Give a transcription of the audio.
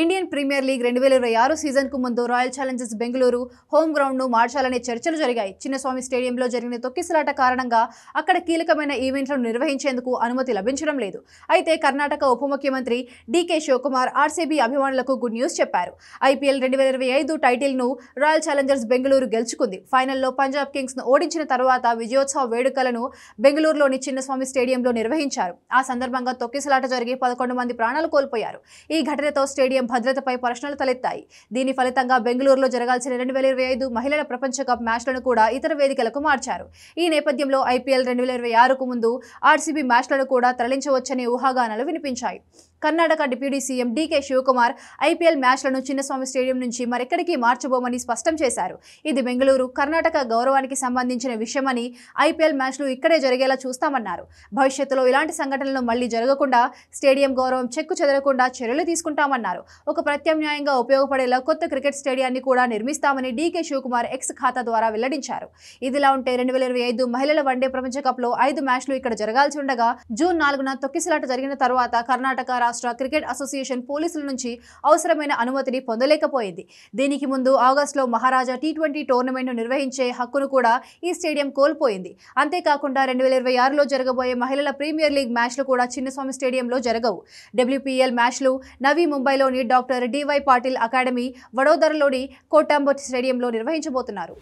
Indian premier league 2026 సీజన్కు ముందు royal Challengers Bengaluru home గ్రౌండ్ను మార్చాలనే చర్చలు జరిగాయి. చిన్నస్వామి స్టేడియంలో జరిగిన తొక్కిసలాట కారణంగా అక్కడ కీలకమైన ఈవెంట్లను నిర్వహించేందుకు అనుమతి లభించడం లేదు. అయితే కర్ణాటక ఉప ముఖ్యమంత్రి డీకే శివకుమార్ ఆర్సీబీ అభిమానులకు గుడ్ న్యూస్ చెప్పారు. ఐపీఎల్ 2025 టైటిల్ను రాయల్ ఛాలెంజర్స్ బెంగళూరు గెలుచుకుంది. ఫైనల్లో పంజాబ్ కింగ్స్ను ఓడించిన తర్వాత విజయోత్సవ వేడుకలను బెంగళూరులోని చిన్నస్వామి స్టేడియంలో నిర్వహించారు. ఆ సందర్భంగా తొక్కిసలాట జరిగి 11 మంది ప్రాణాలు కోల్పోయారు. ఈ ఘటనతో స్టేడియం భద్రతపై ప్రశ్నలు తలెత్తాయి. దీని ఫలితంగా బెంగళూరులో జరగాల్సిన 2025 మహిళల ప్రపంచ కప్ మ్యాచ్లను కూడా ఇతర వేదికలకు మార్చారు. ఈ నేపథ్యంలో ఐపీఎల్ 2026కు ముందు ఆర్సీబీ మ్యాచ్లను కూడా తరలించవచ్చనే ఊహాగానాలు వినిపించాయి. Karnataka deputy CM DK Shivakumar IPL మ్యాచ్లను చిన్నస్వామి స్టేడియం నుంచి మరెక్కడికి మార్చబోమని స్పష్టం చేశారు. ఇది బెంగళూరు, కర్ణాటక గౌరవానికి సంబంధించిన విషయమని, ఐపీఎల్ మ్యాచ్లు ఇక్కడే జరిగేలా చూస్తామన్నారు. భవిష్యత్తులో ఇలాంటి సంఘటనలు మళ్లీ జరగకుండా స్టేడియం గౌరవం చెక్కు చెదరకుండా చర్యలు తీసుకుంటామన్నారు. ఒక ప్రత్యామ్నాయంగా ఉపయోగపడేలా కొత్త క్రికెట్ స్టేడియాన్ని కూడా నిర్మిస్తామని డీకే శివకుమార్ ఎక్స్ ఖాతా ద్వారా వెల్లడించారు. ఇదిలా ఉంటే 2025 మహిళల వన్డే ప్రపంచ కప్లో 5 మ్యాచ్లు ఇక్కడ జరగాల్సి ఉండగా జూన్ 4న తొక్కిసలాట జరిగిన తర్వాత కర్ణాటక రాష్ట్ర క్రికెట్ అసోసియేషన్ పోలీసుల నుంచి అవసరమైన అనుమతిని పొందలేకపోయింది. దీనికి ముందు ఆగస్టులో మహారాజా టీ20 టోర్నమెంట్ను నిర్వహించే హక్కును కూడా ఈ స్టేడియం కోల్పోయింది. అంతేకాకుండా 2026లో జరగబోయే మహిళల ప్రీమియర్ లీగ్ మ్యాచ్లు కూడా చిన్నస్వామి స్టేడియంలో జరగవు. డబ్ల్యూపీఎల్ మ్యాచ్లు నవీ ముంబైలోని డాక్టర్ డివై పాటిల్ అకాడమీ, వడోదరలోని కోటంబో స్టేడియంలో నిర్వహించబోతున్నారు.